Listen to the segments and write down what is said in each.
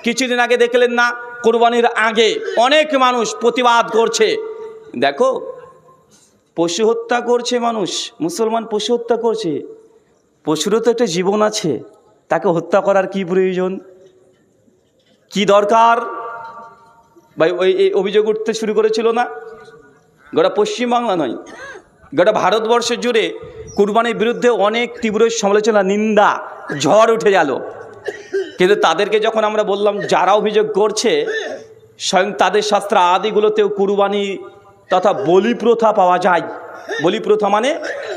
কিছুদিন আগে দেখলেন না, কোরবানির আগে অনেক মানুষ প্রতিবাদ করছে, দেখো পশু হত্যা করছে মানুষ, মুসলমান পশু হত্যা করছে। পশুরও তো একটা জীবন আছে, তাকে হত্যা করার কি প্রয়োজন, কি দরকার? ভাই ওই এই অভিযোগ উঠতে শুরু করেছিল না, গোটা পশ্চিমবাংলা নয়, গোটা ভারতবর্ষ জুড়ে কুরবানির বিরুদ্ধে অনেক তীব্র সমালোচনা, নিন্দা, ঝড় উঠে গেল। কিন্তু তাদেরকে যখন আমরা বললাম যারা অভিযোগ করছে, স্বয়ং তাদের শাস্ত্র আদিগুলোতেও কুরবানি তথা বলি প্রথা পাওয়া যায়। বলি প্রথা মানে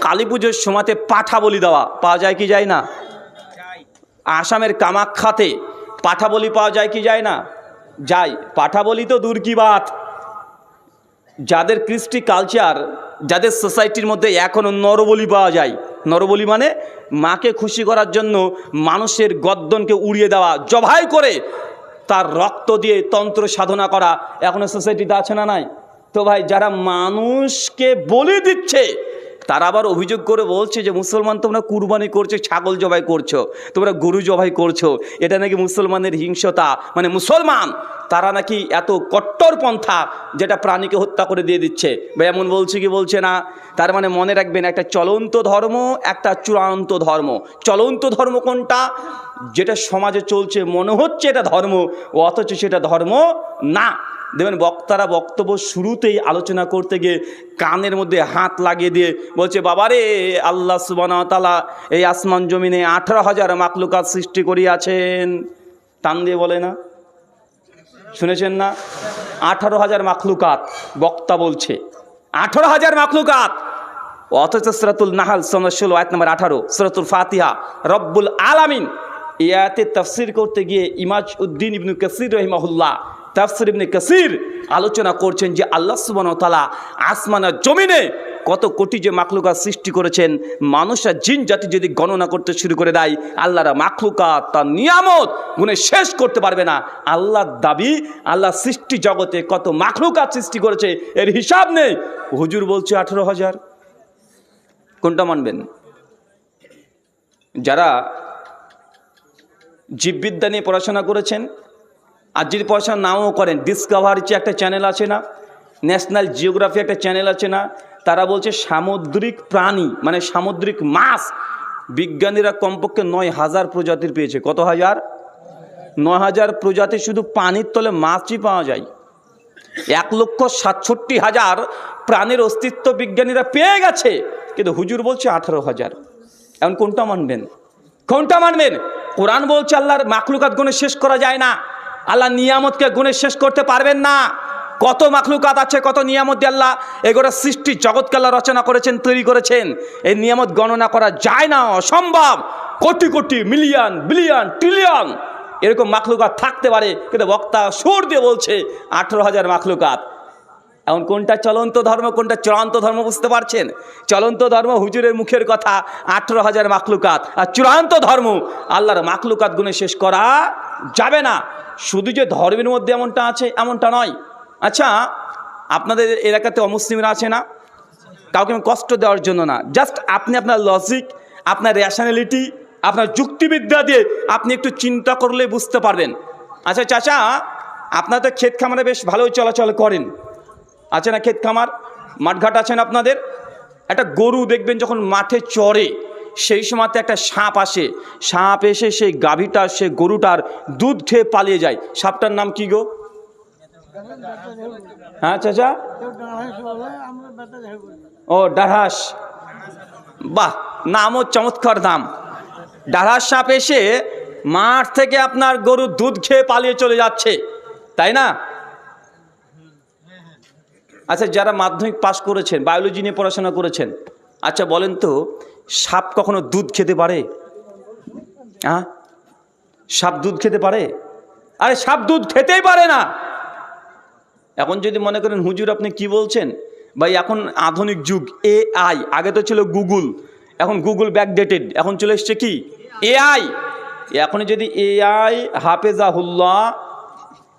কালী পুজোর সময়তে পাঠা বলি দেওয়া পাওয়া যায় কি যায় না? আসামের কামাখ্যাতে পাঠা বলি পাওয়া যায় কি যায় না? যায়। পাঠা বলি তো দূর কি বাত, যাদের কৃষ্টি কালচার, যাদের সোসাইটির মধ্যে এখনও নরবলি পাওয়া যায়। নরবলি মানে মাকে খুশি করার জন্য মানুষের গর্দনকে উড়িয়ে দেওয়া, জবাই করে তার রক্ত দিয়ে তন্ত্র সাধনা করা, এখনও সোসাইটিতে আছে না নাই? তো ভাই যারা মানুষকে বলি দিচ্ছে তারা আবার অভিযোগ করে বলছে যে মুসলমান তোমরা কুরবানি করছো, ছাগল জবাই করছো, তোমরা গরু জবাই করছো, এটা নাকি মুসলমানের হিংসতা। মানে মুসলমান তারা নাকি এত কট্টরপন্থা যেটা প্রাণীকে হত্যা করে দিয়ে দিচ্ছে। ভাই এমন বলছে কি বলছে না? তার মানে মনে রাখবেন, একটা চলন্ত ধর্ম, একটা চূড়ান্ত ধর্ম। চলন্ত ধর্ম কোনটা? যেটা সমাজে চলছে মনে হচ্ছে এটা ধর্ম, অথচ সেটা ধর্ম না। দেখবেন বক্তারা বক্তব্য শুরুতেই আলোচনা করতে গিয়ে কানের মধ্যে হাত লাগিয়ে দিয়ে বলছে, বাবারে আল্লাহ সুবহানাহু ওয়া তাআলা এই আসমান জমিনে 18,000 মাখলুকাত সৃষ্টি করিয়াছেন। টান দিয়ে বলে না, শুনেছেন না? 18,000 মাখলুকাত বক্তা বলছে, 18,000 মাখলুকাত। অথচ সূরাতুল নাহল 16 আয়াত নম্বর 18, সূরাতুল ফাতিহা, রব্বুল আলামিন এই আয়াতে তাফসীর করতে গিয়ে ইমাজ উদ্দিন ইবনে কাসির রাহিমাহুল্লাহ, তাফসীর ইবনে কাসির আলোচনা করছেন যে আল্লাহ সুবহানাহু ওয়া তাআলা আসমান আর জমিনে কত কোটি যে মাখলুকাত সৃষ্টি করেছেন, মানুষ আর জিন জাতি যদি গণনা করতে শুরু করে দেয় আল্লাহর মাখলুকাত, তার নিয়ামত গুণে শেষ করতে পারবে না। আল্লাহর দাবি, আল্লাহ সৃষ্টি জগতে কত মাখলুকাত সৃষ্টি করেছে এর হিসাব নেই। হুজুর বলছে 18,000। কোনটা মানবেন? যারা জীববিদ্যা নিয়ে পড়াশোনা করেছেন, আর যদি পড়াশোনা নাও করেন, ডিসকভারি যে একটা চ্যানেল আছে না, ন্যাশনাল জিওগ্রাফি একটা চ্যানেল আছে না, তারা বলছে সামুদ্রিক প্রাণী মানে সামুদ্রিক মাছ বিজ্ঞানীরা কমপক্ষে 9,000 প্রজাতির পেয়েছে। কত হাজার? 9,000 প্রজাতি শুধু পানির তলে মাছই পাওয়া যায়। 1,67,000 প্রাণীর অস্তিত্ব বিজ্ঞানীরা পেয়ে গেছে, কিন্তু হুজুর বলছে 18,000। এখন কোনটা মানবেন? কোনটা মানবেন? কোরআন বলছে আল্লাহর মাখলুকাত গুণে শেষ করা যায় না, আল্লাহ নিয়ামতকে গুণে শেষ করতে পারবেন না। কত মাখলুকাত আছে, কত নিয়ামত দিয়ে আল্লাহ এগুলো সৃষ্টি জগৎকে আল্লাহ রচনা করেছেন, তৈরি করেছেন। এই নিয়ামত গণনা করা যায় না, অসম্ভব। Crore crore, million, billion, trillion এরকম মাখলুকাত থাকতে পারে, কিন্তু বক্তা সুর দিয়ে বলছে 18,000 মাখলুকাত। এখন কোনটা চলন্ত ধর্ম, কোনটা চূড়ান্ত ধর্ম বুঝতে পারছেন? চলন্ত ধর্ম হুজুরের মুখের কথা 18,000 মাখলুকাত, আর চূড়ান্ত ধর্ম আল্লাহর মাখলুকাত গুণে শেষ করা যাবে না। শুধু যে ধর্মের মধ্যে এমনটা আছে এমনটা নয়। আচ্ছা, আপনাদের এলাকাতে অমুসলিমরা আছে না? কাউকে আমি কষ্ট দেওয়ার জন্য না, জাস্ট আপনি আপনার লজিক, আপনার রেশনালিটি, আপনার যুক্তিবিদ্যা দিয়ে আপনি একটু চিন্তা করলে বুঝতে পারবেন। আচ্ছা চাচা, আপনার তো ক্ষেত খামারে বেশ ভালোই চলাচল করেন, আছে না? ক্ষেত খামার, মাঠঘাট আছেন আপনাদের। একটা গরু দেখবেন যখন মাঠে চড়ে, সেই সময়তে একটা সাপ আসে, সাপ এসে সেই গাভীটার, সে গরুটার দুধ খেয়ে পালিয়ে যায়। সাপটার নাম কি গো? হ্যাঁ চাচা? ও ডারহাস। বাহ, নামও চমৎকার নাম। ডারহাস সাপ এসে মাঠ থেকে আপনার গরুর দুধ খেয়ে পালিয়ে চলে যাচ্ছে, তাই না? আচ্ছা, যারা মাধ্যমিক পাস করেছেন, বায়োলজি নিয়ে পড়াশোনা করেছেন, আচ্ছা বলেন তো, সাপ কখনো দুধ খেতে পারে? হ্যাঁ, সাপ দুধ খেতে পারে? আরে সাপ দুধ খেতেই পারে না। এখন যদি মনে করেন হুজুর আপনি কি বলছেন, ভাই এখন আধুনিক যুগ, AI, আগে তো ছিল গুগল, এখন গুগল ব্যাকডেটেড, এখন চলে এসছে কি AI। এখন যদি AI হাফেজাহুল্লাহ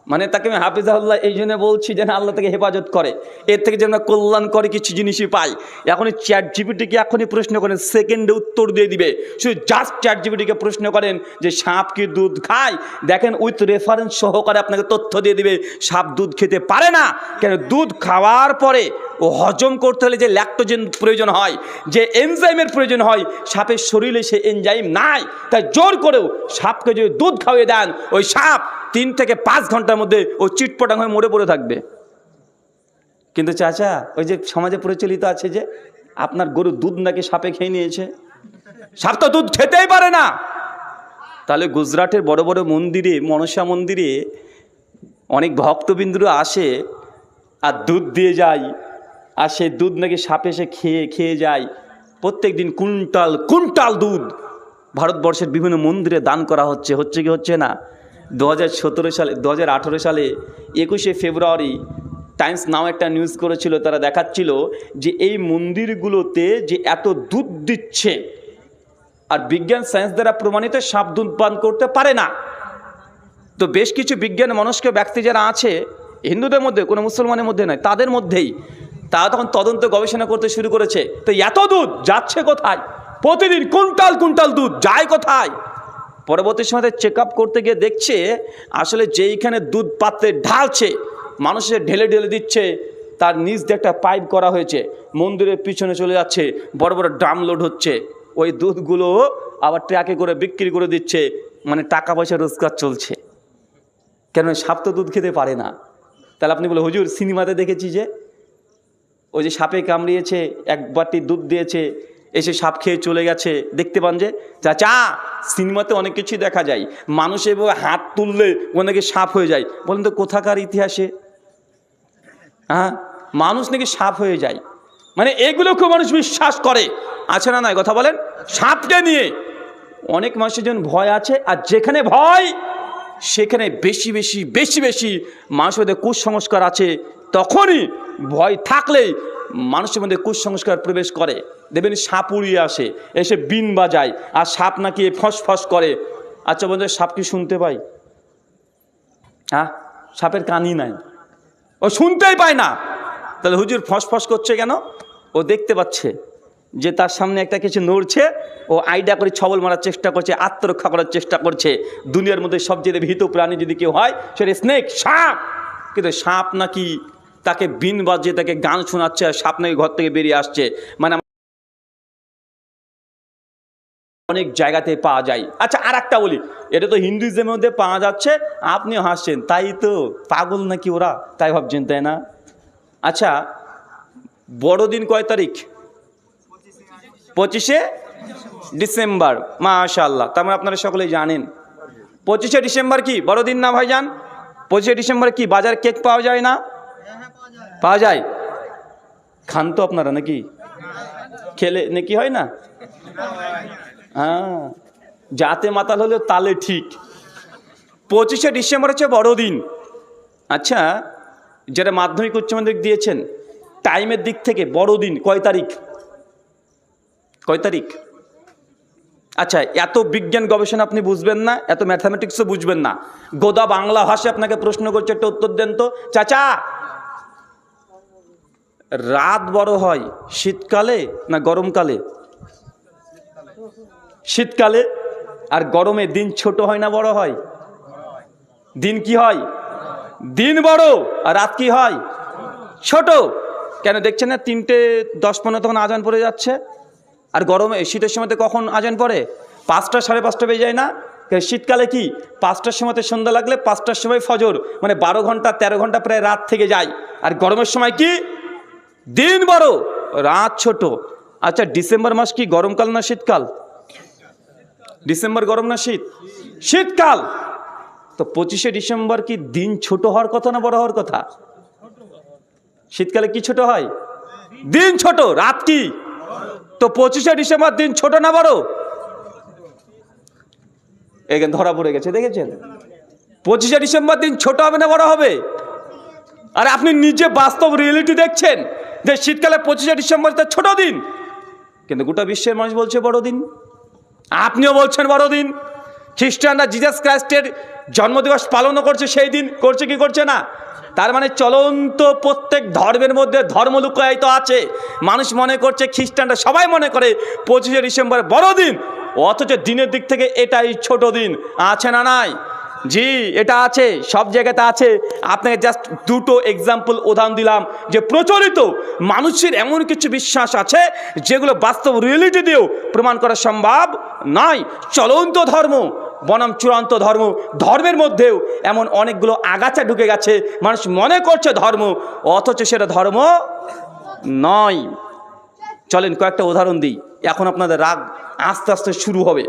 মানে তাকে আমি হাফিজাহুল্লাহ এই জন্য বলছি যেন আল্লাহ তাকে হেফাজত করে, এর থেকে যেন কল্যাণকরী কিছু জিনিসই পাই। এখনই চ্যাট জিপিটিকে এখনই প্রশ্ন করেন, সেকেন্ডে উত্তর দিয়ে দিবে। শুধু জাস্ট চ্যাট জিপিটিকে প্রশ্ন করেন যে সাপ কি দুধ খায়, দেখেন উইথ রেফারেন্স সহকারে আপনাকে তথ্য দিয়ে দিবে সাপ দুধ খেতে পারে না। কেন? দুধ খাওয়ার পরে ও হজম করতে হলে যে ল্যাকটোজেন প্রয়োজন হয়, যে এনজাইমের প্রয়োজন হয়, সাপের শরীরে সে এনজাইম নাই। তাই জোর করেও সাপকে যদি দুধ খাওয়িয়ে দেন, ওই সাপ 3 থেকে 5 ঘন্টার মধ্যে ও চিটপটাং হয়ে মরে পড়ে থাকবে। কিন্তু চাচা, ওই যে সমাজে প্রচলিত আছে যে আপনার গরুর দুধ নাকি সাপে খেয়ে নিয়েছে, সাপ তো দুধ খেতেই পারে না। তাহলে গুজরাটের বড় বড় মন্দিরে, মনসা মন্দিরে অনেক ভক্তবিন্দুরা আসে আর দুধ দিয়ে যায়, আর সেই দুধ নাকি সাপে এসে খেয়ে যায়। প্রত্যেক দিন কুইন্টাল কুইন্টাল দুধ ভারতবর্ষের বিভিন্ন মন্দিরে দান করা হচ্ছে কি হচ্ছে না? 2017 সালে 2018 সালে 21শে ফেব্রুয়ারি টাইমস নাও একটা নিউজ করেছিল, তারা দেখাচ্ছিল যে এই মন্দিরগুলোতে যে এত দুধ দিচ্ছে, আর বিজ্ঞান সায়েন্স দ্বারা প্রমাণিত সাপ দুধ পান করতে পারে না। তো বেশ কিছু বিজ্ঞান মনস্ক ব্যক্তি যারা আছে হিন্দুদের মধ্যে, কোনো মুসলমানের মধ্যে নয়, তাদের মধ্যেই, তারা তখন তদন্ত গবেষণা করতে শুরু করেছে। তো এত দুধ যাচ্ছে কোথায়? প্রতিদিন কুইন্টাল কুইন্টাল দুধ যায় কোথায়? পরবর্তী সময় চেক আপ করতে গিয়ে দেখছে আসলে যেইখানে দুধ পাত্রে ঢালছে, মানুষের ঢেলে ঢেলে দিচ্ছে, তার নিচ দিয়ে একটা পাইপ করা হয়েছে, মন্দিরের পিছনে চলে যাচ্ছে, বড় বড় ড্রাম লোড হচ্ছে, ওই দুধগুলো আবার ট্রাকে করে বিক্রি করে দিচ্ছে, মানে টাকা পয়সা রোজগার চলছে। কেন? সাপ তো দুধ খেতে পারে না। তাহলে আপনি বলে, হুজুর সিনেমাতে দেখেছি যে ওই যে সাপে কামড়িয়েছে, 1 বাটি দুধ দিয়েছে, এসে সাপ খেয়ে চলে গেছে। দেখতে পান যে চাচা, সিনেমাতে অনেক কিছুই দেখা যায়, মানুষ এভাবে হাত তুললে ও নাকি সাপ হয়ে যায়। বলেন তো কোথাকার ইতিহাসে? হ্যাঁ, মানুষ নাকি সাপ হয়ে যায়, মানে এগুলোকে মানুষ বিশ্বাস করে, আছে না নাই কথা বলেন? সাপকে নিয়ে অনেক মানুষের জন্য ভয় আছে, আর যেখানে ভয় সেখানে বেশি বেশি বেশি বেশি মানুষের মধ্যে কুসংস্কার আছে। তখনই ভয় থাকলেই মানুষের মধ্যে কুসংস্কার প্রবেশ করে। দেখবেন সাপ উড়িয়ে আসে, এসে বিন বাজায়, আর সাপ নাকি ফস ফস করে। আচ্ছা বন্ধু, সাপ কি শুনতে পাই? হ্যাঁ, সাপের কানই নাই, ও শুনতেই পায় না। তাহলে হুজুর ফস ফস করছে কেন? ও দেখতে পাচ্ছে যে তার সামনে একটা কিছু নড়ছে, ও আইডিয়া করে ছবল মারার চেষ্টা করছে, আত্মরক্ষা করার চেষ্টা করছে। দুনিয়ার মধ্যে সবচেয়ে ভীত প্রাণী যদি কেউ হয় সেটা স্নেক, সাপ। কিন্তু সাপ নাকি তাকে বিন বাজিয়ে তাকে গান শোনাচ্ছে, আর সাপ নাকি ঘর থেকে বেরিয়ে আসছে। মানে অনেক জায়গাতে পাওয়া যায়। আচ্ছা, আর একটা বলি, এটা তো হিন্দুইজমের মধ্যে পাওয়া যাচ্ছে, আপনিও হাসছেন, তাই তো পাগল নাকি ওরা, তাই ভাবছেন, তাই না? আচ্ছা, বড়দিন কয় তারিখ? 25শে ডিসেম্বর। মাশাআল্লাহ, তার মানে আপনারা সকলেই জানেন 25শে ডিসেম্বর কি বড়দিন না ভাইজান? 25শে ডিসেম্বরে কি বাজার কেক পাওয়া যায় না? পাওয়া যায়। খান তো আপনারা নাকি? খেলে নাকি হয় না? হ্যাঁ, যাতে মাতাল হলেও তালে ঠিক। 25শে ডিসেম্বর হচ্ছে বড়দিন। আচ্ছা, যারা মাধ্যমিক উচ্চ মাধ্যমিক দিয়েছেন, টাইমের দিক থেকে বড়দিন কয় তারিখ? কয় তারিখ? আচ্ছা, এত বিজ্ঞান গবেষণা আপনি বুঝবেন না, এত ম্যাথামেটিক্সও বুঝবেন না, গোদা বাংলা ভাষায় আপনাকে প্রশ্ন করছে, একটা উত্তর দেন তো চাচা। রাত বড় হয় শীতকালে না গরমকালে? শীতকালে। আর গরমে দিন ছোট হয় না বড় হয়? দিন কি হয়? দিন বড়, আর রাত কি হয়? ছোট। কেন দেখছেন না 3:10-15 তখন আজান পড়ে যাচ্ছে? আর গরমে শীতের সময়তে কখন আজান পড়ে? 5টা 5:30 বেজে যায় না? শীতকালে কি 5টার সময়তে সন্ধ্যা লাগলে 5টার সময় ফজর, মানে 12 ঘন্টা 13 ঘন্টা প্রায় রাত থেকে যায়। আর গরমের সময় কি দিন বড় রাত ছোট। আচ্ছা, ডিসেম্বর মাস কি গরমকাল না শীতকাল? ডিসেম্বর গরম না শীত? শীতকাল। তো 25শে ডিসেম্বর কি দিন ছোট হওয়ার কথা না বড় হওয়ার কথা? শীতকালে কি ছোট হয়? দিন ছোট, রাত কি? তো 25শে ডিসেম্বর দিন ছোট না বড়? এখানে ধরা পড়ে গেছে, দেখেছেন? 25শে ডিসেম্বর দিন ছোট হবে না বড় হবে? আর আপনি নিজে বাস্তব রিয়েলিটি দেখছেন যে শীতকালে 25শে ডিসেম্বর তো ছোট দিন, কিন্তু গোটা বিশ্বের মানুষ বলছে বড় দিন, আপনিও বলছেন বড় দিন। খ্রিস্টানরা জিজাস ক্রাইস্টের জন্মদিবস পালনও করছে, সেই দিন করছে কি করছে না? তার মানে চলন্ত প্রত্যেক ধর্মের মধ্যে ধর্ম লুকায়িত আছে। মানুষ মনে করছে, খ্রিস্টানরা সবাই মনে করে 25শে ডিসেম্বর বড়দিন, অথচ দিনের দিক থেকে এটাই ছোট দিন। আছে না নাই? জি, এটা আছে, সব জায়গাতে আছে। আপনাকে জাস্ট দুটো এক্সাম্পল উদাহরণ দিলাম যে প্রচলিত মানুষের এমন কিছু বিশ্বাস আছে যেগুলো বাস্তব রিয়েলিটি দিয়েও প্রমাণ করা সম্ভব নয়। চলন্ত ধর্ম বনাম চূড়ান্ত ধর্ম, ধর্মের মধ্যেও এমন অনেকগুলো আগাছা ঢুকে গেছে, মানুষ মনে করছে ধর্ম, অথচ সেটা ধর্ম নয়। চলেন কয়েকটা উদাহরণ দিই। এখন আপনাদের রাগ আস্তে আস্তে শুরু হবে,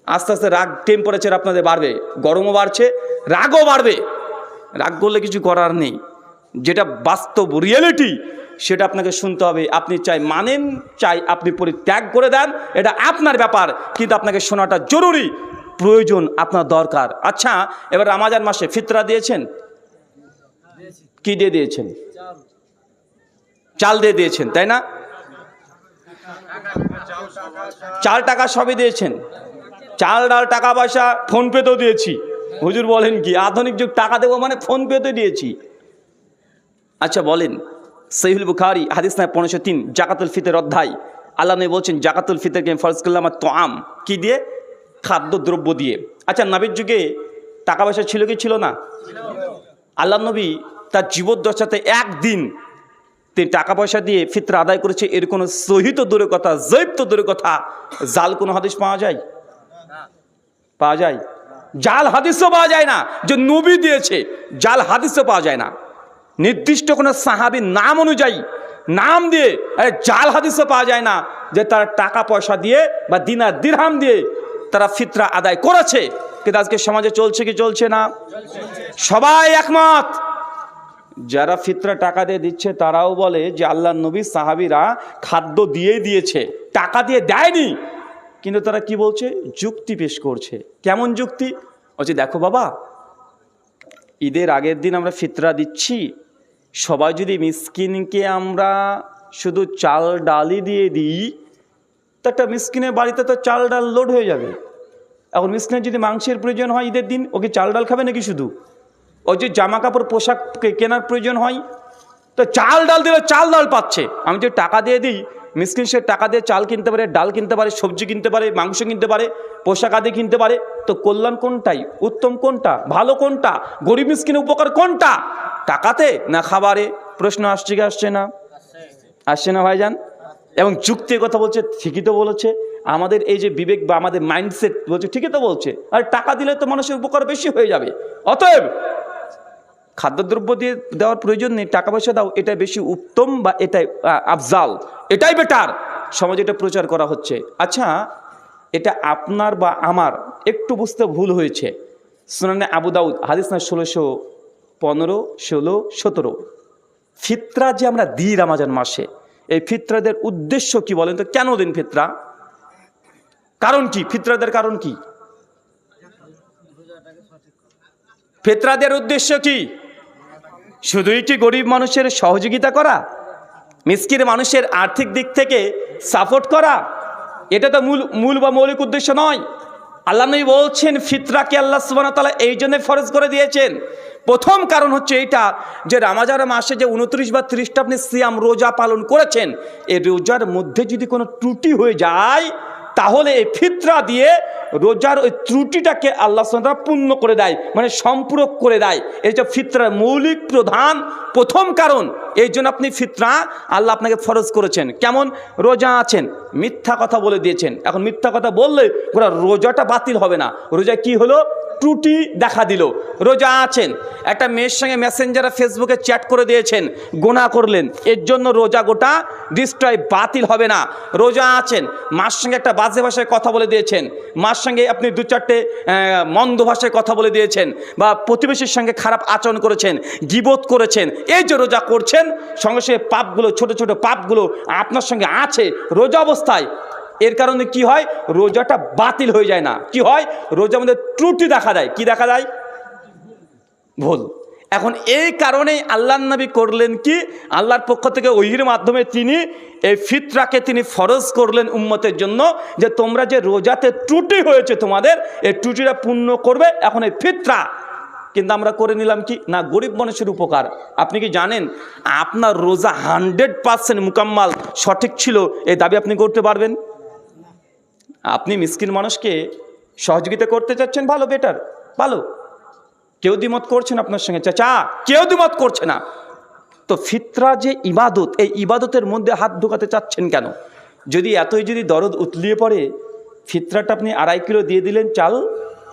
আস্তে আস্তে রাগ টেম্পারেচার আপনাদের বাড়বে, গরমও বাড়ছে, রাগও বাড়বে। রাগ করলে কিছু করার নেই, যেটা বাস্তব রিয়েলিটি সেটা আপনাকে শুনতে হবে। আপনি চাই মানেন, চাই আপনি পরিত্যাগ করে দেন, এটা আপনার ব্যাপার, কিন্তু আপনাকে শোনাটা জরুরি, প্রয়োজন, আপনার দরকার। আচ্ছা, এবার রমজান মাসে ফিতরা দিয়েছেন? কি দিয়ে দিয়েছেন? চাল দিয়ে দিয়েছেন, তাই না? চাল টাকা সবই দিয়েছেন, চাল ডাল টাকা পয়সা ফোনপেতেও দিয়েছি। হুজুর বলেন কি আধুনিক যুগ, টাকা দেবো মানে ফোনপেতে দিয়েছি। আচ্ছা বলেন, সহিহুল বুখারী হাদিস নাম্বার 1503 জাকাতুল ফিতর অধ্যায়, আল্লাহ নবী বলছেন জাকাতুল ফিতরকে ফরজ করলাম তোআম, কি দিয়ে? খাদ্যদ্রব্য দিয়ে। আচ্ছা, নবীর যুগে টাকা পয়সা ছিল কি ছিল না? আল্লাহ নবী তার জীবদ্দশাতে একদিন তিনি টাকা পয়সা দিয়ে ফিতরা আদায় করেছে, এর কোনো সহিহ তো দূরের কথা, জৈব তো দূরের কথা, জাল কোনো হাদিস পাওয়া যায়? পাওয়া যায়? জাল হাদিসও পাওয়া যায় না যে নবী দিয়েছে, জাল হাদিসও পাওয়া যায় না। নির্দিষ্ট কোনো সাহাবীর নাম অনুযায়ী নাম দিয়ে জাল হাদিসও পাওয়া যায় না যে তারা টাকা পয়সা দিয়ে বা দিনার দিরহাম দিয়ে তারা ফিতরা আদায় করেছে। কিন্তু আজকে সমাজে চলছে কি চলছে না? সবাই একমত, যারা ফিতরা টাকা দিয়ে দিচ্ছে তারাও বলে যে আল্লাহর নবী সাহাবীরা খাদ্য দিয়েই দিয়েছে, টাকা দিয়ে দেয়নি। কিন্তু তারা কি বলছে? যুক্তি পেশ করছে। কেমন যুক্তি? বলছে দেখো বাবা, ঈদের আগের দিন আমরা ফিতরা দিচ্ছি, সবাই যদি মিসকিনকে আমরা শুধু চাল ডালই দিয়ে দিই, তো একটা মিসকিনের বাড়িতে তো চাল ডাল লোড হয়ে যাবে। এখন মিসকিনের যদি মাংসের প্রয়োজন হয় ঈদের দিন, ওকে চাল ডাল খাবে নাকি? শুধু ওই যে জামা কাপড় পোশাক কেনার প্রয়োজন হয়, তো চাল ডাল দিলে চাল ডাল পাচ্ছে। আমি যে টাকা দিয়ে দিই, মিসকিন সে টাকা দিয়ে চাল কিনতে পারে, ডাল কিনতে পারে, সবজি কিনতে পারে, মাংস কিনতে পারে, পোশাক আদি কিনতে পারে। তো কল্যাণ কোনটাই? উত্তম কোনটা? ভালো কোনটা? গরিব মিসকিনের উপকার কোনটা? টাকাতে না খাবারে? প্রশ্ন আসছে কি আসছে না? আসছে না ভাইজান? এবং যুক্তির কথা বলছে, ঠিকই তো বলেছে। আমাদের এই যে বিবেক বা আমাদের মাইন্ডসেট বলছে ঠিকই তো বলছে, আর টাকা দিলে তো মানুষের উপকার বেশি হয়ে যাবে। অতএব খাদ্যদ্রব্য দিয়ে দেওয়ার প্রয়োজন নেই, টাকা পয়সা দাও, এটাই বেশি উত্তম বা এটাই আফজাল, এটাই বেটার। সমাজে এটা প্রচার করা হচ্ছে। আচ্ছা, এটা আপনার বা আমার একটু বুঝতে ভুল হয়েছে। সুনানে আবু দাউদ হাদিস না 1615, 16, 17 ফিতরা যে আমরা দিই রমজান মাসে, এই ফিতরাদের উদ্দেশ্য কি বলেন তো? কেন দিন ফিতরা? কারণ কি? ফিতরাদের কারণ কি? ফিতরাদের উদ্দেশ্য কি? শুধুই কি গরিব মানুষের সহযোগিতা করা, মিসকিন মানুষের আর্থিক দিক থেকে সাপোর্ট করা? এটা তো মূল বা মৌলিক উদ্দেশ্য নয়। আল্লাহ নবী বলছেন ফিতরাকে আল্লাহ সুবহানাহু ওয়া তাআলা এই জন্য ফরজ করে দিয়েছেন। প্রথম কারণ হচ্ছে এইটা যে রমজান মাসে যে 29 বা 30টা আপনি সিয়াম রোজা পালন করেছেন, এই রোজার মধ্যে যদি কোনো ত্রুটি হয়ে যায়, তাহলে এই ফিতরা দিয়ে রোজার ওই ত্রুটিটাকে আল্লাহ সুবহানাহু ওয়া তাআলা পূর্ণ করে দেয়, মানে সম্পূরক করে দেয়। এটা ফিতরার মৌলিক প্রথম কারণ। এই জন্য আপনি ফিতরা আল্লাহ আপনাকে ফরজ করেছেন। কেমন? রোজা আছেন, মিথ্যা কথা বলে দিয়েছেন। এখন মিথ্যা কথা বললে পুরো রোজাটা বাতিল হবে না। রোজা কি হলো? ত্রুটি দেখা দিল। রোজা আছেন, একটা মেয়ের সঙ্গে মেসেঞ্জারে ফেসবুকে চ্যাট করে দিয়েছেন, গুনাহ করলেন, এর জন্য রোজা গোটা ডিস্ট্রয়, বাতিল হবে না। রোজা আছেন, মার সঙ্গে একটা বাজে ভাষায় কথা বলে দিয়েছেন, মার সঙ্গে আপনি 2-4টে মন্দ ভাষায় কথা বলে দিয়েছেন, বা প্রতিবেশীর সঙ্গে খারাপ আচরণ করেছেন, গীবত করেছেন, এই যে রোজা করছেন, সঙ্গে সঙ্গে পাপগুলো, ছোট ছোট পাপগুলো আপনার সঙ্গে আছে রোজা অবস্থায়। এর কারণে কি হয়? রোজাটা বাতিল হয়ে যায় না। কি হয়? রোজার মধ্যে ত্রুটি দেখা দেয়। কি দেখা দেয়? ভুল। এখন এই কারণেই আল্লাহর নবী করলেন কি, আল্লাহর পক্ষ থেকে ওহির মাধ্যমে তিনি এই ফিতরাকে তিনি ফরজ করলেন উম্মতের জন্য, যে তোমরা যে রোজাতে ত্রুটি হয়েছে তোমাদের, এই ত্রুটিটা পূর্ণ করবে এখন এই ফিতরা। কিন্তু আমরা করে নিলাম কি না, গরিব মানুষের উপকার। আপনি কি জানেন আপনার রোজা 100% মুকাম্মাল সঠিক ছিল, এই দাবি আপনি করতে পারবেন? আপনি মিসকিন মানুষকে সহযোগিতা করতে চাচ্ছেন, ভালো, বেটার, ভালো, কেউ দ্বিমত করছে না আপনার সঙ্গে, চাচা কেউ দ্বিমত করছে না। তো ফিতরা যে ইবাদত, এই ইবাদতের মধ্যে হাত ঢোকাতে চাচ্ছেন কেন? যদি এতই যদি দরদ উতলিয়ে পড়ে, ফিতরাটা আপনি 2.5 কিলো দিয়ে দিলেন চাল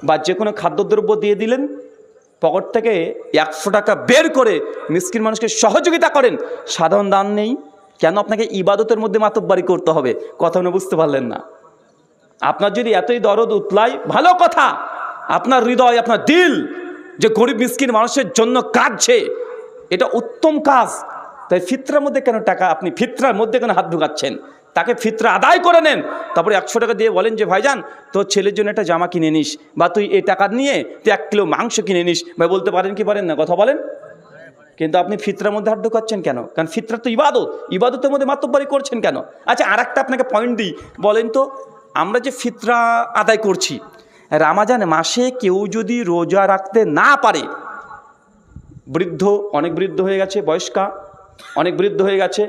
বা যে কোনো খাদ্যদ্রব্য দিয়ে দিলেন, পকেট থেকে 100 টাকা বের করে মিসকিন মানুষকে সহযোগিতা করেন, সাধারণ দান নেই কেন? আপনাকে ইবাদতের মধ্যে মাতব্বারি করতে হবে। কথা না বুঝতে পারলেন না? আপনার যদি এতই দরদ উতলায়, ভালো কথা, আপনার হৃদয়, আপনার দিল যে গরিব মিসকিন মানুষের জন্য কাঁদছে, এটা উত্তম কাজ। তাই ফিতরার মধ্যে কেন টাকা, আপনি ফিতরার মধ্যে কেন হাত ঢুকাচ্ছেন? তাকে ফিতরা আদায় করে নেন, তারপরে 100 টাকা দিয়ে বলেন যে ভাইজান তোর ছেলের জন্য একটা জামা কিনে নিস, বা তুই এই টাকা নিয়ে তুই 1 কিলো মাংস কিনে নিস। ভাই বলতে পারেন কি পারেন না? কথা বলেন। কিন্তু আপনি ফিতরার মধ্যে হাত ঢুকাচ্ছেন কেন? কারণ ফিতরা তো ইবাদত, ইবাদতের মধ্যে মাতব্বারি করছেন কেন? আচ্ছা, আর একটা আপনাকে পয়েন্ট দিই, বলেন তো, আমরা যে ফিতরা আদায় করছি, রমজান মাসে কেউ যদি রোজা রাখতে না পারে, বৃদ্ধ, অনেক বৃদ্ধ হয়ে গেছে, বয়স্কা অনেক বৃদ্ধ হয়ে গেছে,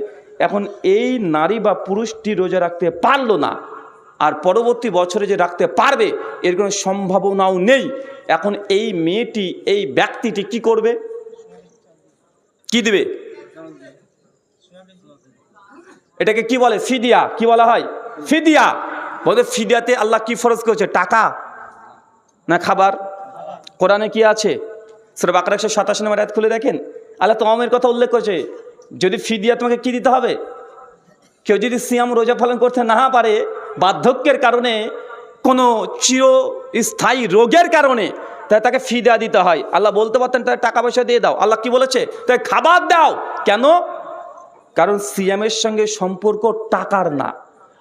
এখন এই নারী বা পুরুষটি রোজা রাখতে পারলো না, আর পরবর্তী বছরে যে রাখতে পারবে এর কোনো সম্ভাবনাও নেই। এখন এই মেয়েটি, এই ব্যক্তিটি কি করবে? কি দিবে? এটাকে কি বলে? ফিদিয়া। কি বলা হয়? ফিদিয়া। বলতে ফিদিয়াতে আল্লাহ কি ফরজ করেছে? টাকা না খাবার? কোরআনে কি আছে? সূরা বাকারা 187 নম্বর আয়াত খুলে দেখেন, আল্লাহ তমামের কথা উল্লেখ করেছে। যদি ফিদিয়া, তোমাকে কি দিতে হবে? কেউ যদি সিয়াম, রোজা পালন করতে না পারে, বার্ধক্যের কারণে, কোনো চিরস্থায়ী রোগের কারণে, তাই তাকে ফিদিয়া দিতে হয়। আল্লাহ বলতে পারতেন তাই টাকা পয়সা দিয়ে দাও, আল্লাহ কি বলেছে? তাই খাবার দাও। কেন? কারণ সিয়ামের সঙ্গে সম্পর্ক টাকার না,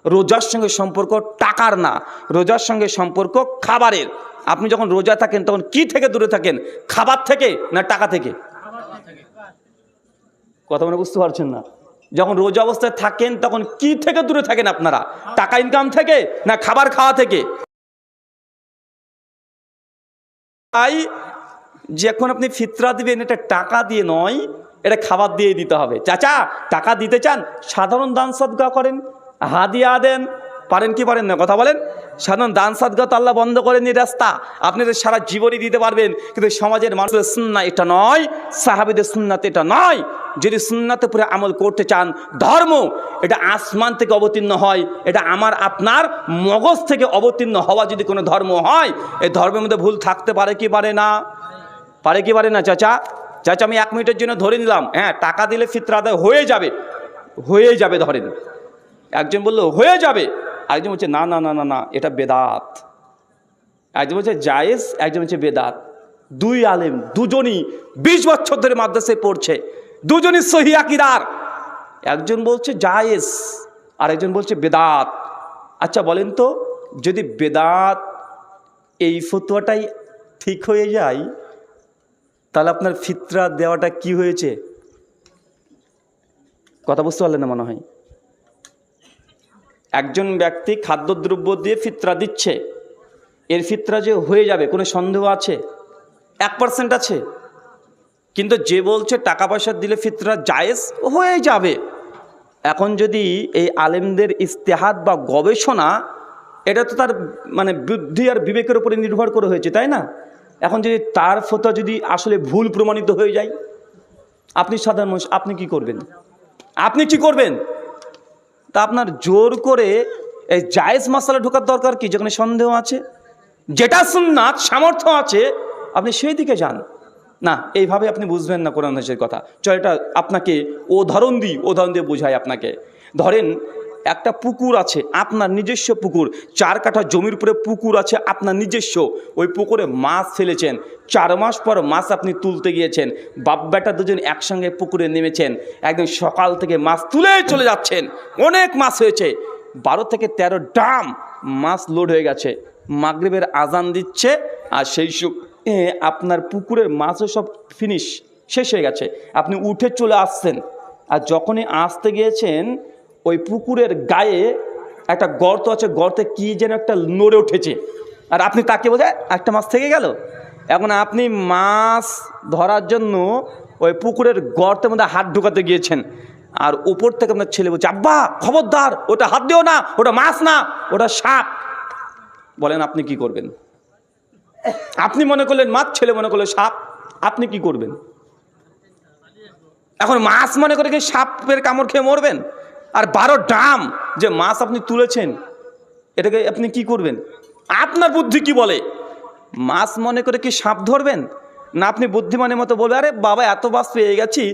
রোজার সঙ্গে সম্পর্ক টাকার না, রোজার সঙ্গে সম্পর্ক খাবারের। আপনি যখন রোজা থাকেন তখন কি থেকে দূরে থাকেন? খাবার থেকে না টাকা থেকে? কথা মানে বুঝতে পারছেন না? যখন রোজা অবস্থায় থাকেন তখন কি থেকে দূরে থাকেন আপনারা? টাকা ইনকাম থেকে না খাবার খাওয়া থেকে? তাই যখন আপনি ফিতরা দিবেন, এটা টাকা দিয়ে নয়, এটা খাবার দিয়ে দিতে হবে। চাচা টাকা দিতে চান, সাধারণ দান সদকা করেন, হাদিয়া দেন, পারেন কি পারেন না? কথা বলেন। সাধারণ দান সদকা তো আল্লাহ বন্ধ করেনি রাস্তা, আপনি সারা জীবনই দিতে পারবেন, কিন্তু সমাজের মানুষের সুন্নাহ এটা নয়, সাহাবীদের সুন্নাত এটা নয়। যদি সুন্নাতে পুরো আমল করতে চান, ধর্ম এটা আসমান থেকে অবতীর্ণ হয়, এটা আমার আপনার মগজ থেকে অবতীর্ণ হওয়া যদি কোনো ধর্ম হয়, এই ধর্মের মধ্যে ভুল থাকতে পারে কি পারে না? পারে কি পারে না? চাচা চাচা আমি 1 মিনিটের জন্য ধরে নিলাম, হ্যাঁ টাকা দিলে ফিতরা আদায় হয়ে যাবে, হয়ে যাবে, ধরেন। একজন বললো হয়ে যাবে, একজন বলছে না না না না না, এটা বেদাত। একজন বলছে জায়েজ, একজন বলছে বেদাত। 2 আলেম, দুজনই 20 বছর ধরে মাদ্রাসায় পড়ছে, দুজনই সহি আকীদার। একজন বলছে জায়েজ আর একজন বলছে বেদাত। আচ্ছা বলেন তো, যদি বেদাত এই ফতোয়াটাই ঠিক হয়ে যায়, তাহলে আপনার ফিতরা দেওয়াটা কি হয়েছে? কথা বুঝতে পারলেন না মনে হয়? একজন ব্যক্তি খাদ্যদ্রব্য দিয়ে ফিতরা দিচ্ছে, এর ফিতরা যে হয়ে যাবে কোনো সন্দেহ আছে? 1% আছে। কিন্তু যে বলছে টাকা পয়সা দিলে ফিতরা জায়েজ, হয়ে যাবে। এখন যদি এই আলেমদের ইস্তেহাদ বা গবেষণা, এটা তো তার মানে বুদ্ধি আর বিবেকের উপরে নির্ভর করে হয়েছে, তাই না? এখন যদি তার ফতোয়া যদি আসলে ভুল প্রমাণিত হয়ে যায়, আপনি সাধারণ মানুষ, আপনি কি করবেন? আপনি কি করবেন? তা আপনার জোর করে এই জায়েজ মাসালা ঢোকার দরকার কি? যেখানে সন্দেহ আছে, যেটা সুন্নাত সামর্থ্য আছে, আপনি সেই দিকে যান না। এইভাবে আপনি বুঝবেন না কোরআন হাদিসের কথা। চল এটা আপনাকে উদাহরণ দিয়ে বোঝাই আপনাকে। ধরেন একটা পুকুর আছে, আপনার নিজস্ব পুকুর, 4 কাঠা জমির উপরে পুকুর আছে আপনার নিজস্ব। ওই পুকুরে মাছ ফেলেছেন, 4 মাস পর মাছ আপনি তুলতে গিয়েছেন, বাপ বেটা দুজন একসঙ্গে পুকুরে নেমেছেন, একদম সকাল থেকে মাছ তুলে চলে যাচ্ছেন, অনেক মাছ হয়েছে, 12 থেকে 13 ড্রাম মাছ লোড হয়ে গেছে। মাগরিবের আজান দিচ্ছে, আর সেই আপনার পুকুরের মাছও সব ফিনিশ, শেষ হয়ে গেছে। আপনি উঠে চলে আসছেন, আর যখনই আসতে গিয়েছেন ওই পুকুরের গায়ে একটা গর্ত আছে, গর্তে কি যেন একটা নড়ে উঠেছে, আর আপনি তাকে বোঝায় একটা মাছ থেকে গেল। এখন আপনি মাছ ধরার জন্য ওই পুকুরের গর্তের মধ্যে হাত ঢোকাতে গিয়েছেন, আর উপর থেকে আপনার ছেলে বলছে আব্বা খবরদার, ওটা হাত দিও না, ওটা মাছ না, ওটা সাপ। বলেন আপনি কি করবেন? আপনি মনে করলেন মাছ, ছেলে মনে করলেন সাপ, আপনি কি করবেন? এখন মাছ মনে করে কি সাপের কামড় খেয়ে মরবেন? আর 12 ড্রাম যে মাছ আপনি তুলেছেন, এটাকে আপনি কি করবেন? আপনার বুদ্ধি কি বলে? মাছ মনে করে কি সাপ ধরবেন? না আপনি বুদ্ধিমানের মতো বলবে আরে বাবা এত মাছ পেয়ে গেছি,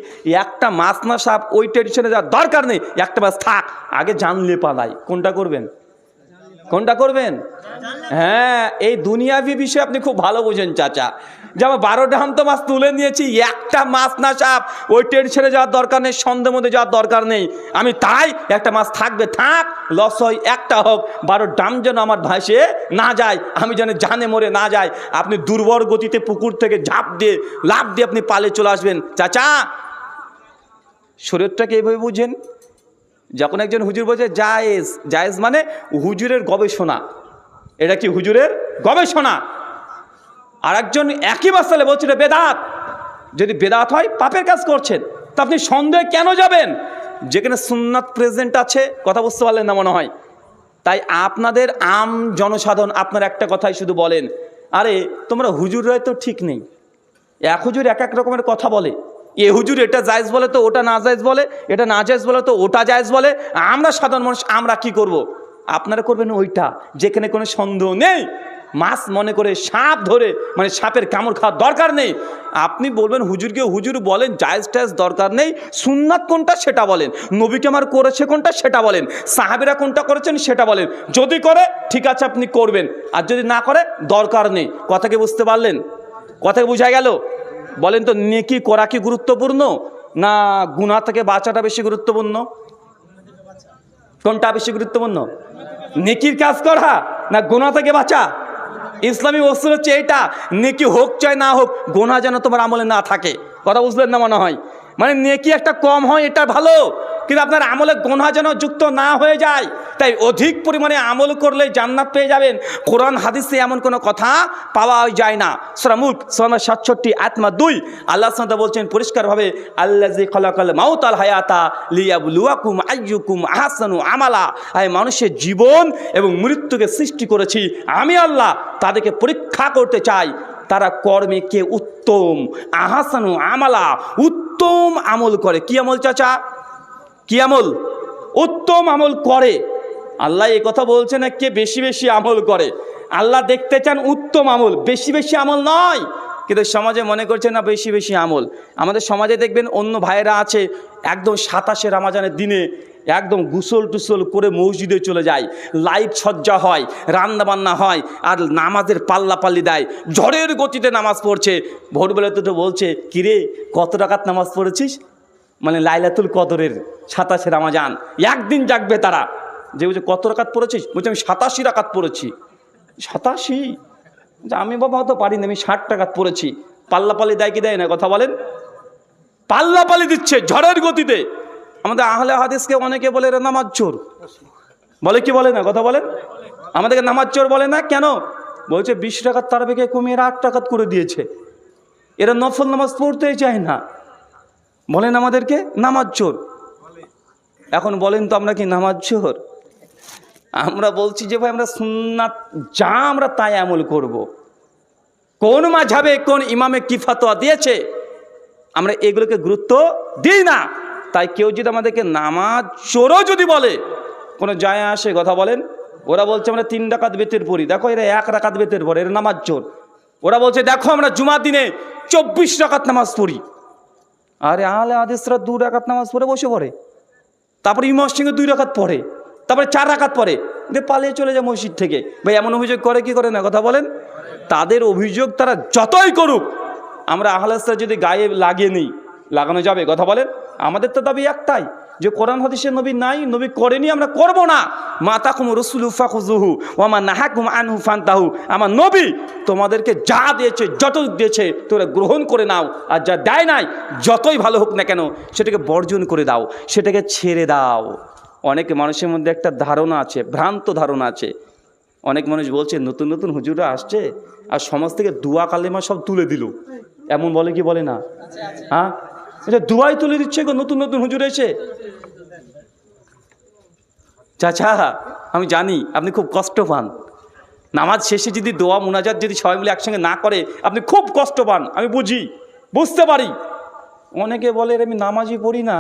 একটা মাছ না সাপ, ওই টেনশনে যাওয়ার দরকার নেই, একটা মাছ থাক, আগে জানলে পালাই। কোনটা করবেন? কোনটা করবেন? হ্যাঁ, এই দুনিয়াবি বিষয় আপনি খুব ভালো বোঝেন চাচা। যেমন 12 ড্রাম তো মাছ তুলে নিয়েছি, একটা মাছ না সাপ, ওই টেনশনে যাওয়ার দরকার নেই, সন্দেহের মধ্যে যাওয়ার দরকার নেই। আমি তাই একটা মাছ থাকবে থাক, লস হয় একটা হোক, 12 ড্রাম যেন আমার ভাসে না যায়, আমি যেন জানে মরে না যায়। আপনি দুর্বল গতিতে পুকুর থেকে ঝাঁপ দিয়ে লাফ দিয়ে আপনি পালে চলে আসবেন। চাচা শরীরটাকে এইভাবে বুঝেন। যখন একজন হুজুর বলছে জায়েজ, জায়েজ মানে হুজুরের গবেষণা, এটা কি হুজুরের গবেষণা। আর একজন একই মাসালে বলছে এটা বেদাত। যদি বেদাত হয় পাপের কাজ করছেন, তা আপনি সন্দেহে কেন যাবেন যেখানে সুন্নাত প্রেজেন্ট আছে? কথা বুঝতে পারলেন না মনে হয়। তাই আপনাদের আম জনসাধারণ আপনার একটা কথাই শুধু বলেন, আরে তোমরা হুজুররাই তো ঠিক নেই, এক হুজুর এক এক রকমের কথা বলে, এ হুজুর এটা জায়েজ বলে তো ওটা না জায়েজ বলে, এটা না জায়েজ বলে তো ওটা জায়েজ বলে, আমরা সাধারণ মানুষ আমরা কি করব? আপনারা করবেন ওইটা যেখানে কোনো সন্দেহ নেই। মাছ মনে করে সাপ ধরে মানে সাপের কামড় খাওয়ার দরকার নেই। আপনি বলবেন হুজুরকে, হুজুর বলেন জায়েজ টায়েজ দরকার নেই, সুন্নাত কোনটা সেটা বলেন, নবীকে আমার করেছে কোনটা সেটা বলেন, সাহাবীরা কোনটা করেছেন সেটা বলেন। যদি করে ঠিক আছে আপনি করবেন, আর যদি না করে দরকার নেই। কথাকে বুঝতে পারলেন? কথাকে বোঝা গেল? বলেন তো নেকি করা কি গুরুত্বপূর্ণ না গুনাহ থেকে বাঁচাটা বেশি গুরুত্বপূর্ণ? কোনটা বেশি গুরুত্বপূর্ণ? নেকির কাজ করা না গুনাহ থেকে বাঁচা? ইসলামী অস্ত্র হচ্ছে এইটা, নেকি হোক চাই না হোক, গুনাহ যেন তোমার আমলে না থাকে। কথা বুঝলেন না মনে হয়? মানে নেকি একটা কম হয় এটা ভালো, কিন্তু আপনার আমলে গুনাহ যেন যুক্ত না হয়ে যায়। তাই অধিক পরিমাণে আমল করলে জান্নাত পেয়ে যাবেন, কোরআন হাদিসে এমন কোনো কথা পাওয়া যায় না। সূরা মুলক 67 আয়াত 2 আল্লাহ সুবহানাহু ওয়া তাআলা বলছেন পরিষ্কারভাবে, আল্লাযী খালাকাল মাউতা ওয়াল হায়াতা লিয়াবলুয়াকুম আইয়ুকুম আহসানু আমালা। আমি মানুষের জীবন এবং মৃত্যুকে সৃষ্টি করেছি, আমি আল্লাহ তাদেরকে পরীক্ষা করতে চাই তারা কর্মে কে উত্তম, আহসানু আমালা, উত্তম আমল করে। কি আমল চাচা? কি আমল? উত্তম আমল করে। আল্লাহ এই কথা বলছে না কে বেশি বেশি আমল করে, আল্লাহ দেখতে চান উত্তম আমল, বেশি বেশি আমল নয়। কিন্তু সমাজে মনে করছে না বেশি বেশি আমল। আমাদের সমাজে দেখবেন অন্য ভাইয়েরা আছে একদম 27শে রমজানের দিনে একদম গুসল টুসল করে মসজিদে চলে যায়, লাইট সজ্জা হয়, রান্নাবান্না হয়, আর নামাজের পাল্লাপাল্লি দেয়, ঝড়ের গতিতে নামাজ পড়ছে। ভোরবেলাতে তো বলছে কিরে কত রাকাত নামাজ পড়েছিস, মানে লাইলাতুল কদরের 27শে রমজান একদিন জাগবে তারা। যে বলছে কত রাকাত পড়েছিস, বলছে আমি 87 রাকাত পড়েছি। 87? আমি বাবা হয়তো পারিনি, আমি 60 রাকাত পড়েছি। পাল্লাপাল্লি দেয় কি দেয় না? কথা বলেন। পাল্লাপাল্লি দিচ্ছে ঝড়ের গতিতে। আমাদের আহলে হাদিসকে অনেকে বলে এরা নামাজ চোর, বলে কি বলে না? কথা বলেন। আমাদেরকে নামাজ চোর বলে না কেন? বলছে 20 রাকাত তারাবিকে কমিয়ে 8 রাকাত করে দিয়েছে, এরা নফল নামাজ পড়তেই চায় না, বলেন আমাদেরকে নামাজ চোর। এখন বলেন তো আমরা কি নামাজ চোর? আমরা বলছি যে ভাই আমরা সুন্নাত যা আমরা তাই আমল করব। কোন মাযহাবে কোন ইমামে কি ফতোয়া দিয়েছে আমরা এগুলোকে গুরুত্ব দিই না। তাই কেউ যদি আমাদেরকে নামাজ চোরও যদি বলে কোনো যায় আসে? কথা বলেন। ওরা বলছে আমরা 3 রাকাত বেতের পড়ি, দেখো এরা 1 রাকাত বেতের পড়ে, এরা নামাজ চোর। ওরা বলছে দেখো আমরা জুমার দিনে 24 রাকাত নামাজ পড়ি। আরে আহলে হাদিসরা 2 রাকাত নামাজ পড়ে বসে পড়ে, তারপরে ইমামের সঙ্গে 2 রাকাত পড়ে, তারপরে 4 রাকাত পড়ে, দিয়ে পালিয়ে চলে যায় মসজিদ থেকে। ভাই এমন অভিযোগ করে কি করে না? কথা বলেন। তাদের অভিযোগ তারা যতই করুক, আমরা আহলে হাদিসরা যদি গায়ে লাগিয়ে নিই, লাগানো যাবে? কথা বলেন। আমাদের তো দাবি একটাই, যে কোরআন হাদিসে নবী নাই, নবী করেনি, আমরা করব না। মাতাকুম রাসূলু ফাখুযুহু ওয়া মা নাহাকুম আনহু ফান্তাহু। আমার নবী তোমাদেরকে যা দিয়েছে, যতটুকু দিয়েছে তোমরা গ্রহণ করে নাও, আর যা দেয় নাই যতই ভালো হোক না কেন সেটাকে বর্জন করে দাও, সেটাকে ছেড়ে দাও। অনেক মানুষের মধ্যে একটা ধারণা আছে, ভ্রান্ত ধারণা আছে। অনেক মানুষ বলছে নতুন নতুন হুজুররা আসছে আর সমাজ থেকে দুয়া কালেমা সব তুলে দিল, এমন বলে কি বলে না? হ্যাঁ, এটা দুয়াই তুলে দিচ্ছে গো নতুন নতুন হুজুর এসে। চাচা আমি জানি আপনি খুব কষ্ট পান, নামাজ শেষে যদি দোয়া মুনাজাত যদি সবাই মিলে একসঙ্গে না করে আপনি খুব কষ্ট পান, আমি বুঝতে পারি। অনেকে বলে আমি নামাজই পড়ি না,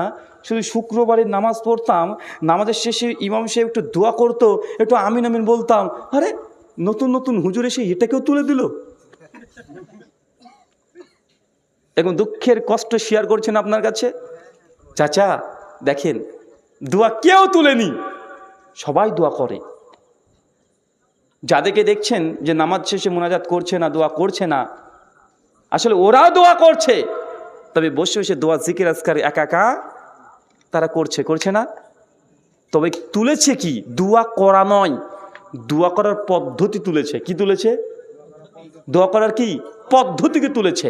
শুধু শুক্রবারে নামাজ পড়তাম, নামাজের শেষে ইমাম সাহেব একটু দোয়া করতো, একটু আমিন আমিন বলতাম। আরে নতুন নতুন হুজুর এসে এটাকেও তুলে দিল। এখন দুঃখের কষ্ট শেয়ার করছেন আপনার কাছে। চাচা দেখেন, দোয়া কেউ তুলেনি, সবাই দোয়া করে। যাদেরকে দেখছেন যে নামাজ শেষে মুনাজাত করছে না, দোয়া করছে না, আসলে ওরাও দোয়া করছে, তবে বসে বসে দোয়া জিকির আজকার একা একা তারা করছে না। তবে তুলেছে কি? দোয়া করা নয়, দোয়া করার পদ্ধতি তুলেছে। কি তুলেছে? দোয়া করার কি পদ্ধতিকে তুলেছে।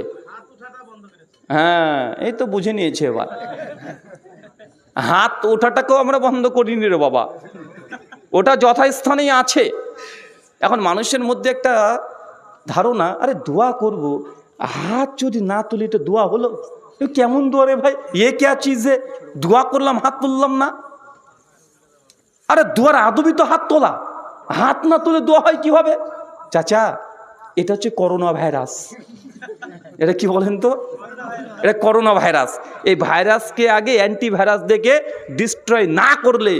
হ্যাঁ, এই তো বুঝে নিয়েছে এবার। হাত ওঠাটাকেও আমরা বন্ধ করিনি রে বাবা, ওটা যথাস্থানেই আছে। এখন মানুষের মধ্যে একটা ধারণা, আরে দোয়া করব, হাত যদি না তুলি তো দোয়া হলো? কেমন দোয়া রে ভাই, ক্যা চিজে দোয়া করলাম হাত তুললাম না? আরে দোয়ার আদবই তো হাত তোলা, হাত না তুলে দোয়া হয় কিভাবে? চাচা এটা হচ্ছে করোনা ভাইরাস। এটা কি বলেন তো? এটা করোনা ভাইরাস। এই ভাইরাসকে আগে অ্যান্টিভাইরাস দেখে ডিস্ট্রয় না করলে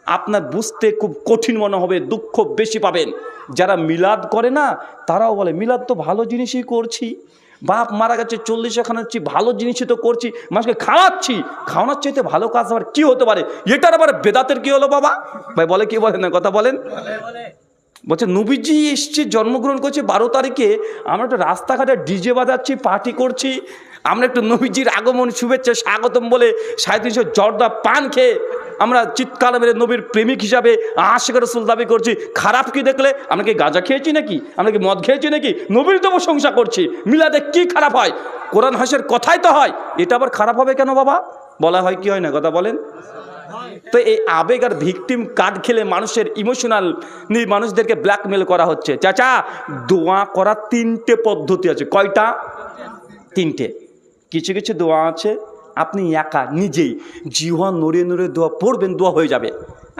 আপনার বুঝতে খুব কঠিন মনে হবে, দুঃখ বেশি পাবেন। যারা মিলাদ করে না তারাও বলে মিলাদ তো ভালো জিনিসই করছি, বাপ মারা গেছে 40 খানাচ্ছি, ভালো জিনিসই তো করছি, মানুষকে খাওয়াচ্ছি, খাওয়ানোর চাইতে ভালো কাজ আবার কি হতে পারে? এটার আবার বেদাতের কি হলো বাবা? ভাই বলে কি বলেন না, কথা বলেন। বলছে নবীজি এসছে, জন্মগ্রহণ করছে 12 তারিখে, আমরা একটু রাস্তাঘাটে ডিজে বাজাচ্ছি, পার্টি করছি, আমরা একটু নবীজির আগমন শুভেচ্ছা স্বাগতম বলে 350 জর্দা পান খেয়ে আমরা চিৎকার মেরে নবীর প্রেমিক হিসাবে আশিক রাসূল দাবি করছি। খারাপ কি দেখলে? আমরা কি গাঁজা খেয়েছি নাকি? আমরা কি মদ খেয়েছি নাকি? নবীর তো প্রশংসা করছি। মিলাদে কি খারাপ হয়? কোরআন হাসের কথাই তো হয়, এটা আবার খারাপ হবে কেন বাবা? বলা হয় কি হয় না, কথা বলেন। তো এই আবেগ আর ভিকটিম কার্ড খেলে মানুষের ইমোশনাল মানুষদেরকে ব্ল্যাকমেল করা হচ্ছে। চাচা দোয়া করার 3টে পদ্ধতি আছে। কয়টা? 3টে। কিছু কিছু দোয়া আছে আপনি একা নিজেই জিহ্বা নড়িয়ে নড়িয়ে দোয়া পড়বেন, দোয়া হয়ে যাবে,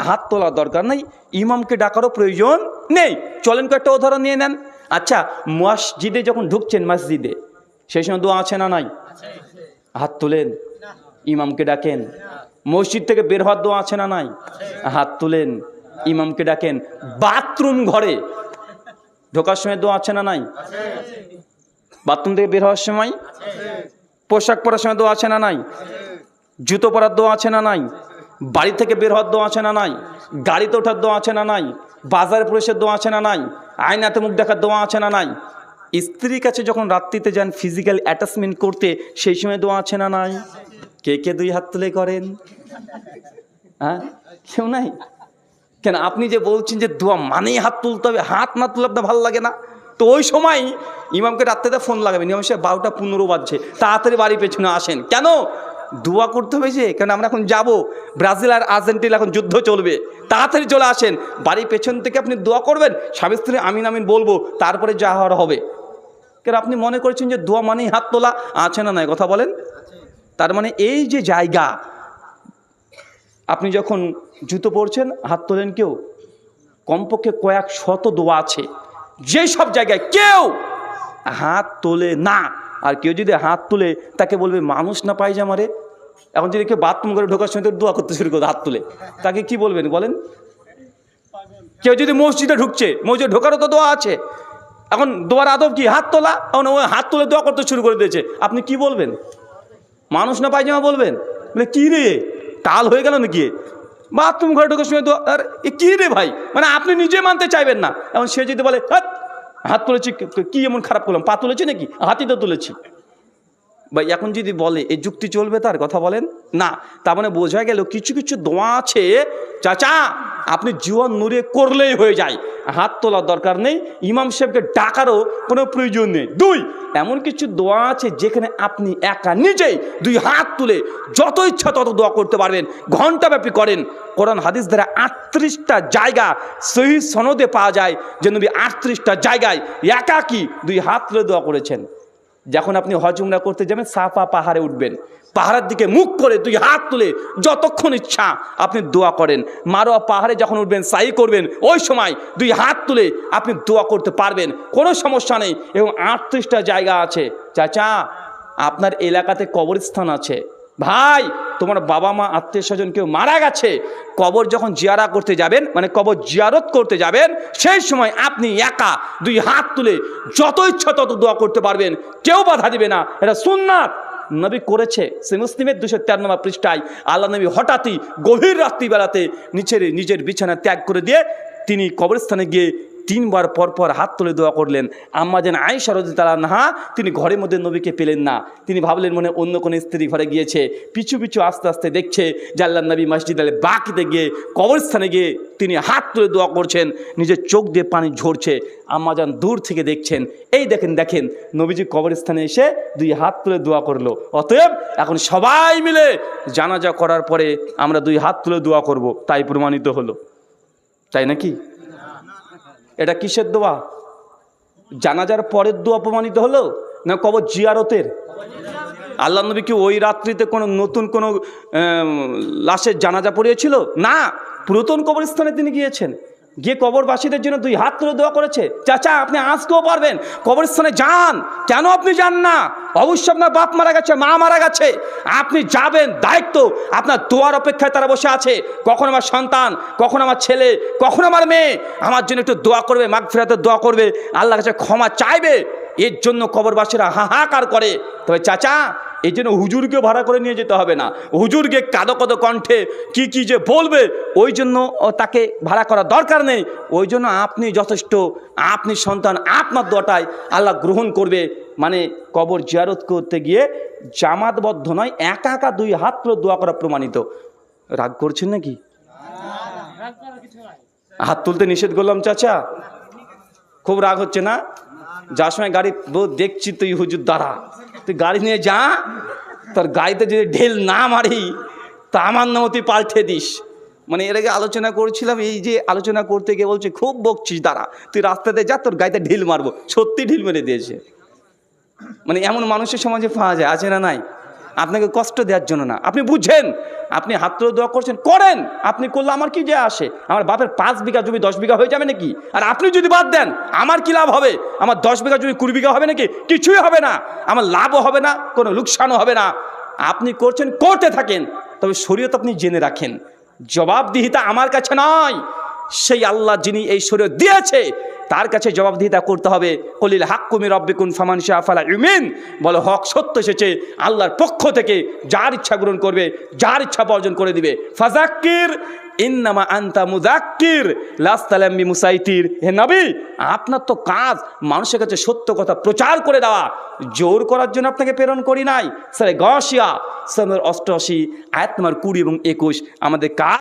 হাত তোলার দরকার নেই, ইমামকে ডাকারও প্রয়োজন নেই। চলেন কয়েকটা উদাহরণ নিয়ে নেন। আচ্ছা, মসজিদে যখন ঢুকছেন, মসজিদে সেই সময় দোয়া আছে না নাই? হাত তোলেন, ইমামকে ডাকেন। মসজিদ থেকে বের হওয়ার দোয়া আছে না নাই? হাত তুলেন, ইমামকে ডাকেন। বাথরুম ঘরে ঢোকার সময় দোয়া আছে না নাই? বাথরুম থেকে বের হওয়ার সময়, পোশাক পরার সময় দোয়া আছে না নাই? জুতো পরার দোয়া আছে না নাই? বাড়ি থেকে বের হওয়ার দোয়া আছে না নাই? গাড়িতে ওঠার দোয়া আছে না নাই? বাজারে প্রবেশের দোয়া আছে না নাই? আয়নাতে মুখ দেখার দোয়া আছে না নাই? স্ত্রীর কাছে যখন রাত্রিতে যান ফিজিক্যাল অ্যাটাচমেন্ট করতে, সেই সময় দোয়া আছে না নাই? কে কে 2 হাত তুলে করেন? হ্যাঁ, কেউ নাই? কেন আপনি যে বলছেন যে দোয়া মানেই হাত তুলতে হবে, হাত না তুলে আপনার ভালো লাগে না? তো ওই সময় ইমামকে রাত্রিতে ফোন লাগাবেন, ইমাম সাহেব 12টা 15 বাজছে, তাড়াতাড়ি বাড়ি পেছনে আসেন। কেন? দোয়া করতে হবে যে, কেন আমরা এখন যাব ব্রাজিল আর আর্জেন্টিনা, এখন যুদ্ধ চলবে, তাড়াতাড়ি চলে আসেন। বাড়ি পেছন থেকে আপনি দোয়া করবেন, স্বামী স্ত্রী আমিন আমিন বলবো, তারপরে যা হওয়ার হবে। কেন আপনি মনে করছেন যে দোয়া মানেই হাত তোলা? আছে না নাই, কথা বলেন। তার মানে এই যে জায়গা, আপনি যখন জুতো পরছেন হাত তোলেন কেউ, কমপক্ষে কয়েক শত দোয়া আছে যেই সব জায়গায় কেউ হাত তোলে না। আর কেউ যদি হাত তুলে তাকে বলবে মানুষ না পায়জামা রে। এখন যদি কেউ বাথরুম করে ঢোকার সময় দোয়া করতে শুরু করে হাত তুলে, তাকে কি বলবেন বলেন? কেউ যদি মসজিদে ঢুকছে, মসজিদে ঢোকারও তো দোয়া আছে, এখন দোয়ার আদব কি? হাত তোলা। এখন ওই হাত তুলে দোয়া করতে শুরু করে দিয়েছে, আপনি কি বলবেন? মানুষ না পায়জামা বলবেন? মানে কি রে, টাল হয়ে গেল নাকি? বাথরুম ঘরে ঢোকার সময় দোয়া, আর কি রে ভাই, মানে আপনি নিজে মানতে চাইবেন না। এখন সে যদি বলে হাত তুলেছি, কি এমন খারাপ করলাম? পা তুলেছি নাকি? হাতই তো তুলেছি। বা এখন যদি বলে এই যুক্তি চলবে, তার কথা বলেন না। তার মানে বোঝা গেল কিছু কিছু দোয়া আছে চাচা আপনি জীবন নুরে করলেই হয়ে যায়, হাত তোলার দরকার নেই, ইমাম সাহেবকে ডাকারও কোনো প্রয়োজন নেই। দুই, এমন কিছু দোয়া আছে যেখানে আপনি একা নিজেই দুই হাত তুলে যত ইচ্ছা তত দোয়া করতে পারবেন, ঘণ্টাব্যাপী করেন। কোরআন হাদিস দ্বারা 38টা জায়গা সহিহ সনদে পাওয়া যায় যে নবী 38টা জায়গায় একাকী দুই হাত তুলে দোয়া করেছেন। যখন আপনি হজ উমরা করতে যাবেন, সাফা পাহাড়ে উঠবেন, পাহাড়ের দিকে মুখ করে দুই হাত তুলে যতক্ষণ ইচ্ছা আপনি দোয়া করেন। মারোয়া পাহাড়ে যখন উঠবেন, সাই করবেন, ওই সময় দুই হাত তুলে আপনি দোয়া করতে পারবেন, কোনো সমস্যা নেই। এবং 38টা জায়গা আছে। চাচা আপনার এলাকাতে কবরস্থান আছে, ভাই তোমার বাবা মা আত্মীয় স্বজন কেউ মারা গেছে, কবর যখন জিয়ারা করতে যাবেন, মানে কবর জিয়ারত করতে যাবেন, সেই সময় আপনি একা দুই হাত তুলে যত ইচ্ছা তত দোয়া করতে পারবেন, কেউ বাধা দিবে না। এটা সুন্নাত, নবী করেছে। সে মুসলিমের 213 নম্বর পৃষ্ঠায় আল্লাহ নবী হঠাৎই গভীর রাত্রিবেলাতে নিজের বিছানা ত্যাগ করে দিয়ে তিনি কবরস্থানে গিয়ে 3 বার পর হাত তুলে দোয়া করলেন। আম্মা যেন আয়েশা রাদিয়াল্লাহু আনহা তিনি ঘরের মধ্যে নবীকে পেলেন না, তিনি ভাবলেন মনে অন্য কোনো স্ত্রী ঘরে গিয়েছে। পিছু পিছু আস্তে আস্তে দেখছে যে আল্লাহর নবী মসজিদ আল বাকিতে গিয়ে কবরস্থানে গিয়ে তিনি হাত তুলে দোয়া করছেন, নিজের চোখ দিয়ে পানি ঝরছে। আম্মা যান দূর থেকে দেখছেন, এই দেখেন নবীজি কবরস্থানে এসে দুই হাত তুলে দোয়া করলো। অতএব এখন সবাই মিলে জানাজা করার পরে আমরা দুই হাত তুলে দোয়া করব, তাই প্রমাণিত হলো। তাই নাকি? এটা কিসের দোয়া? জানাজার পরের দোয়া প্রমাণিত হলো না কবর জিয়ারতের? আল্লাহ নবী কি ওই রাত্রিতে কোনো নতুন কোনো লাশের জানাজা পড়িয়েছিল? না, পুরাতন কবরস্থানে তিনি গিয়েছেন, গিয়ে কবরবাসীদের জন্য দুই হাত তুলে দোয়া করেছে। চাচা আপনি আজকেও পারবেন, কবরস্থানে যান। কেন আপনি যান না? অবশ্যই আপনার বাপ মারা গেছে, মা মারা গেছে, আপনি যাবেন, দায়িত্ব আপনার। দোয়ার অপেক্ষায় তারা বসে আছে, কখন আমার সন্তান, কখন আমার ছেলে, কখন আমার মেয়ে আমার জন্য একটু দোয়া করবে, মাগফিরাতের দোয়া করবে, আল্লাহর কাছে ক্ষমা চাইবে। এর জন্য কবরবাসীরা হাহাকার করে। তবে চাচা এই জন্য হুজুরকে ভাড়া করে নিয়ে যেতে হবে না, হুজুরকে কাদো কণ্ঠে কি যে বলবে ওই জন্য তাকে ভাড়া করার দরকার নেই। ওই জন্য আপনি যথেষ্ট, আপনি সন্তান, আপনার দোয়াটাই আল্লাহ গ্রহণ করবে। মানে কবর জিয়ারত করতে গিয়ে জামাতবদ্ধ নয়, একা একা দুই হাত তুলে দোয়া করা প্রমাণিত। রাগ করছেন নাকি? হাত তুলতে নিষেধ করলাম চাচা, খুব রাগ হচ্ছে না? যার সময় গাড়ি দেখছি তুই হুজুর দ্বারা, তুই গাড়ি নিয়ে যা, তোর গাড়িতে যদি ঢেল না মারি তা আমার নামও তুই পাল্টে দিস। মানে এর আগে আলোচনা করছিলাম, এই যে আলোচনা করতে গিয়ে বলছে খুব বকছিস, দাঁড়া তুই রাস্তাতে যা, তোর গাড়িতে ঢিল মারবো। সত্যি ঢিল মেরে দিয়েছে। মানে এমন মানুষের সমাজে পাওয়া যায়, আছে না নাই? আপনাকে কষ্ট দেওয়ার জন্য না, আপনি বুঝেন, আপনি হাত তুলে দোয়া করছেন, করেন। আপনি করলে আমার কি যে আসে? আমার বাপের 5 বিঘা জমি 10 বিঘা হয়ে যাবে নাকি? আর আপনি যদি বাদ দেন আমার কি লাভ হবে? আমার 10 বিঘা জমি 20 বিঘা হবে নাকি? কিছুই হবে না। আমার লাভও হবে না, কোনো লোকসানও হবে না। আপনি করছেন, করতে থাকেন। তবে শরীয়ত আপনি জেনে রাখেন, জবাবদিহিতা আমার কাছে নয়, সেই আল্লাহ যিনি এই শরীয়ত দিয়েছে তার কাছে জবাবদিহিতা করতে হবে। কলিল হাক্কু মির রাব্বিকুম ফামান শাআ ফালা ইউমিন, বলো হক সত্য এসেছে আল্লাহর পক্ষ থেকে, যার ইচ্ছা গ্রহণ করবে, যার ইচ্ছা বর্জন করে দিবে। ফাযাক্কির ইন্নামা আনতা মুযাক্কির লাস্তা লাম্বি মুসাইতির। হে নবী, আপনার তো কাজ মানুষের কাছে সত্য কথা প্রচার করে দেওয়া, জোর করার জন্য আপনাকে প্রেরণ করি নাই। সূরা গাশিয়া 88 আয়াত নম্বর 20 এবং 21 আমাদের কাজ।